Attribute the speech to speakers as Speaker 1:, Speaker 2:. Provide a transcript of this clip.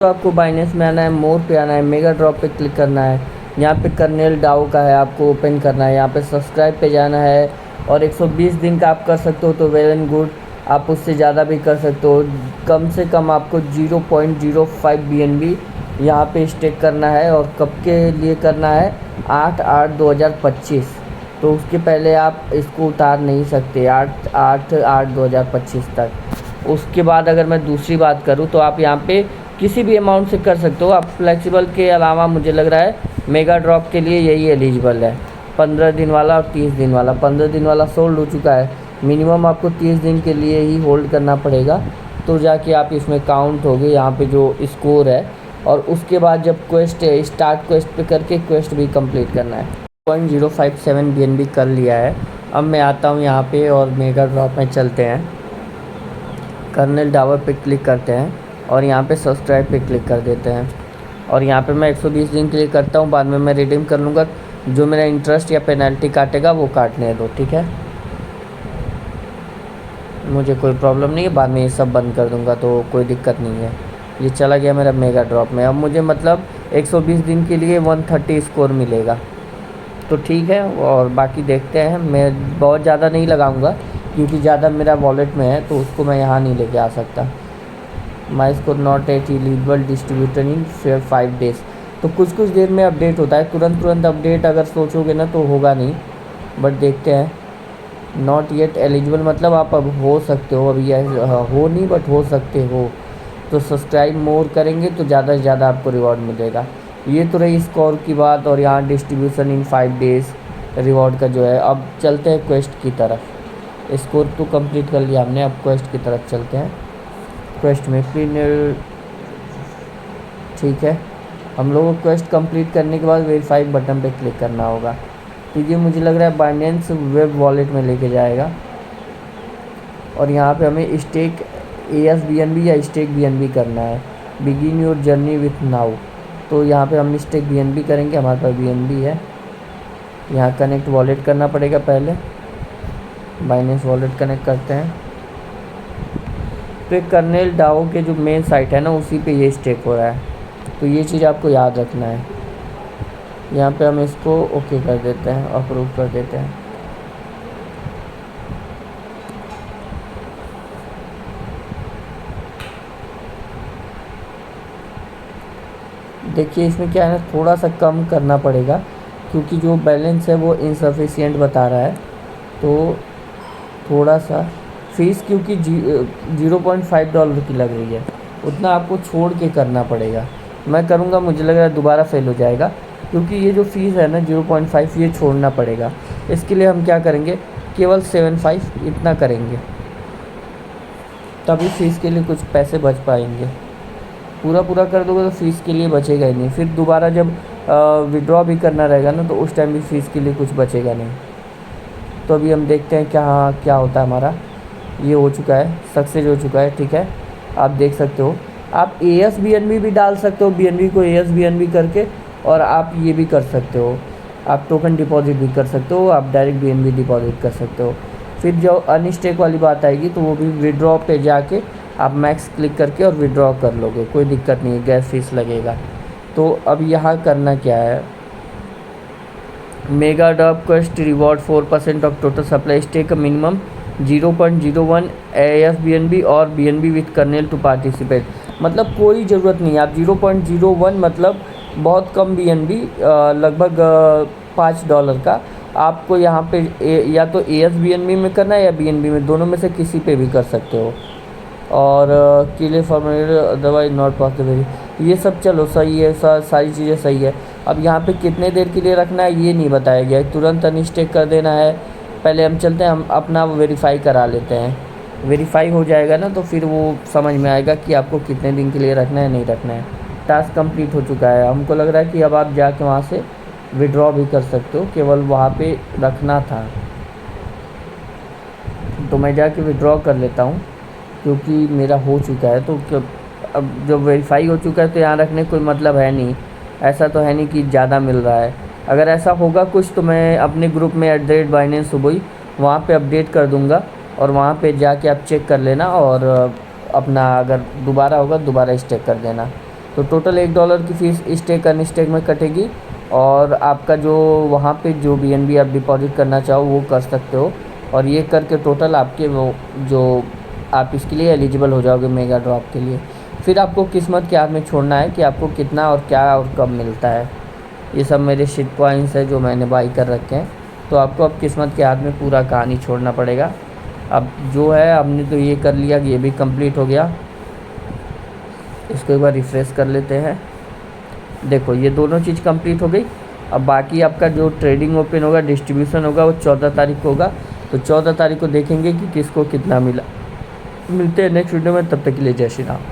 Speaker 1: तो आपको बाइनेंस में आना है, मोर पे आना है, मेगा ड्रॉप पे क्लिक करना है। यहाँ पे कर्नेल डाओ का है, आपको ओपन करना है। यहाँ पे सब्सक्राइब पे जाना है और 120 दिन का आप कर सकते हो तो वेल एंड गुड। आप उससे ज़्यादा भी कर सकते हो। कम से कम आपको 0.05 BNB यहाँ पे स्टेक करना है। और कब के लिए करना है? 8/8/2025। तो उसके पहले आप इसको उतार नहीं सकते, 8/8/2025 तक। उसके बाद अगर मैं दूसरी बात करूँ तो आप यहाँ पे किसी भी अमाउंट से कर सकते हो। आप फ्लेक्सिबल के अलावा मुझे लग रहा है मेगा ड्रॉप के लिए यही एलिजिबल है, 15 दिन वाला और 30 दिन वाला। 15 दिन वाला सोल्ड हो चुका है, मिनिमम आपको 30 दिन के लिए ही होल्ड करना पड़ेगा, तो जाके आप इसमें काउंट होगे यहाँ पे जो स्कोर है। और उसके बाद जब क्वेस्ट है, स्टार्ट क्वेस्ट पे करके क्वेस्ट भी कंप्लीट करना है। 0.057 BNB कर लिया है। अब मैं आता हूँ यहाँ पे और मेगा ड्रॉप में चलते हैं। कर्नेल डावर पे क्लिक करते हैं और यहाँ पे सब्सक्राइब पे क्लिक कर देते हैं। और यहाँ पे मैं 120 दिन के लिए करता हूँ, बाद में मैं रिडीम कर लूँगा। जो मेरा इंटरेस्ट या पेनल्टी काटेगा वो काटने दो, ठीक है। मुझे कोई प्रॉब्लम नहीं है, बाद में ये सब बंद कर दूँगा तो कोई दिक्कत नहीं है। ये चला गया मेरा मेगा ड्रॉप में। अब मुझे मतलब 120 दिन के लिए 130 स्कोर मिलेगा, तो ठीक है। और बाकी देखते हैं। मैं बहुत ज़्यादा नहीं लगाऊंगा क्योंकि ज़्यादा मेरा वॉलेट में है, तो उसको मैं यहाँ नहीं लेके आ सकता। माई score not at इलीजिबल distributor in 5 days. तो कुछ देर में अपडेट होता है, तुरंत अपडेट अगर सोचोगे ना तो होगा नहीं, बट देखते हैं। नॉट येट एलिजिबल मतलब आप अब हो सकते हो, अभी हो नहीं बट हो सकते हो। तो सब्सक्राइब मोर करेंगे तो ज़्यादा से ज़्यादा आपको रिवॉर्ड मिलेगा। ये तो रही स्कोर की बात। और यहाँ डिस्ट्रीब्यूशन इन 5 डेज़ रिवॉर्ड का जो है। अब चलते हैं क्वेस्ट की तरफ। स्कोर तो कंप्लीट कर लिया हमने, अब क्वेस्ट की तरफ चलते हैं। क्वेस्ट में फिर ठीक है, हम लोगों को क्वेस्ट कंप्लीट करने के बाद वेरीफाई बटन पे क्लिक करना होगा। तो ये मुझे लग रहा है बाइनेंस वेब वॉलेट में लेके जाएगा। और यहाँ पे हमें स्टेक ASBNB या स्टेक BNB करना है। Begin your journey with now. तो यहाँ पे हम स्टेक BNB करेंगे, हमारे पास BNB है। यहाँ कनेक्ट वॉलेट करना पड़ेगा पहले, बाइनेंस वॉलेट कनेक्ट करते हैं। तो कर्नेल डाओ के जो मेन साइट है ना, उसी पे ये स्टेक हो रहा है, तो ये चीज़ आपको याद रखना है। यहाँ पे हम इसको ओके कर देते हैं, अप्रूव कर देते हैं। देखिए इसमें क्या है ना, थोड़ा सा कम करना पड़ेगा क्योंकि जो बैलेंस है वो इनसफिशिएंट बता रहा है। तो थोड़ा सा फीस क्योंकि $0.5 की लग रही है, उतना आपको छोड़ के करना पड़ेगा। मैं करूँगा, मुझे लग रहा है दोबारा फेल हो जाएगा क्योंकि ये जो फ़ीस है ना 0.5 ये छोड़ना पड़ेगा। इसके लिए हम क्या करेंगे, केवल 75 इतना करेंगे, तभी फ़ीस के लिए कुछ पैसे बच पाएंगे। पूरा कर दोगे तो फ़ीस के लिए बचेगा ही नहीं। फिर दोबारा जब विड्रॉ भी करना रहेगा ना तो उस टाइम भी फ़ीस के लिए कुछ बचेगा नहीं। तो अभी हम देखते हैं क्या होता है हमारा। ये हो चुका है, सक्सेस हो चुका है, ठीक है। आप देख सकते हो, आप ASBNB भी डाल सकते हो, BNB को ASBNB करके, और आप ये भी कर सकते हो, आप टोकन डिपॉजिट भी कर सकते हो, आप डायरेक्ट BNB डिपॉजिट कर सकते हो। फिर जो अनस्टेक वाली बात आएगी तो वो भी विड्रॉ पे जाके आप मैक्स क्लिक करके और विड्रॉ कर लोगे, कोई दिक्कत नहीं है, गैस फीस लगेगा। तो अब यहाँ करना क्या है, mega drop quest reward 4% of total supply, stake minimum 0.01 ASBNB और BNB with kernel to participate. मतलब कोई ज़रूरत नहीं है, आप 0.01 मतलब बहुत कम BNB, लगभग $5 का आपको यहाँ पे या तो ASBNB में करना है या BNB में, दोनों में से किसी पे भी कर सकते हो। और किले फॉर्मेट अदरवाइज नॉट पॉसिबल, ये सब चलो सही है, सारी चीज़ें सही है। अब यहाँ पे कितने देर के लिए रखना है ये नहीं बताया गया है, तुरंत अनस्टेक कर देना है। पहले हम चलते हैं, हम अपना वेरीफाई करा लेते हैं। वेरीफाई हो जाएगा ना तो फिर वो समझ में आएगा कि आपको कितने दिन के लिए रखना है, नहीं रखना है। टास्क कंप्लीट हो चुका है, हमको लग रहा है कि अब आप जाके वहाँ से विड्रॉ भी कर सकते हो, केवल वहाँ पे रखना था। तो मैं जाके विड्रॉ कर लेता हूँ क्योंकि मेरा हो चुका है। तो अब जब वेरीफाई हो चुका है तो यहाँ रखने कोई मतलब है नहीं, ऐसा तो है नहीं कि ज़्यादा मिल रहा है। अगर ऐसा होगा कुछ तो मैं अपने ग्रुप में @binance Suboi वहाँ पे अपडेट कर दूँगा, और वहाँ पे जाके आप चेक कर लेना, और अपना अगर दोबारा होगा दोबारा स्टेक कर देना। तो टोटल $1 की फ़ीस स्टेक अनस्टेक में कटेगी और आपका जो वहाँ पे जो BNB आप डिपॉजिट करना चाहो वो कर सकते हो। और ये करके टोटल आपके वो जो आप इसके लिए एलिजिबल हो जाओगे मेगा ड्रॉप के लिए। फिर आपको किस्मत के हाथ में छोड़ना है कि आपको कितना और क्या और कब मिलता है। ये सब मेरे शिट कॉइन्स है जो मैंने बाई कर रखे हैं। तो आपको अब किस्मत के हाथ में पूरा कहानी छोड़ना पड़ेगा। अब जो है हमने तो ये कर लिया कि ये भी कंप्लीट हो गया। इसको एक बार रिफ़्रेश कर लेते हैं। देखो ये दोनों चीज़ कंप्लीट हो गई। अब बाकी आपका जो ट्रेडिंग ओपन होगा, डिस्ट्रीब्यूशन होगा, वो 14 तारीख को होगा। तो 14 तारीख को देखेंगे कि किसको कितना मिला। मिलते हैं नेक्स्ट वीडियो में, तब तक के लिए जय श्री राम।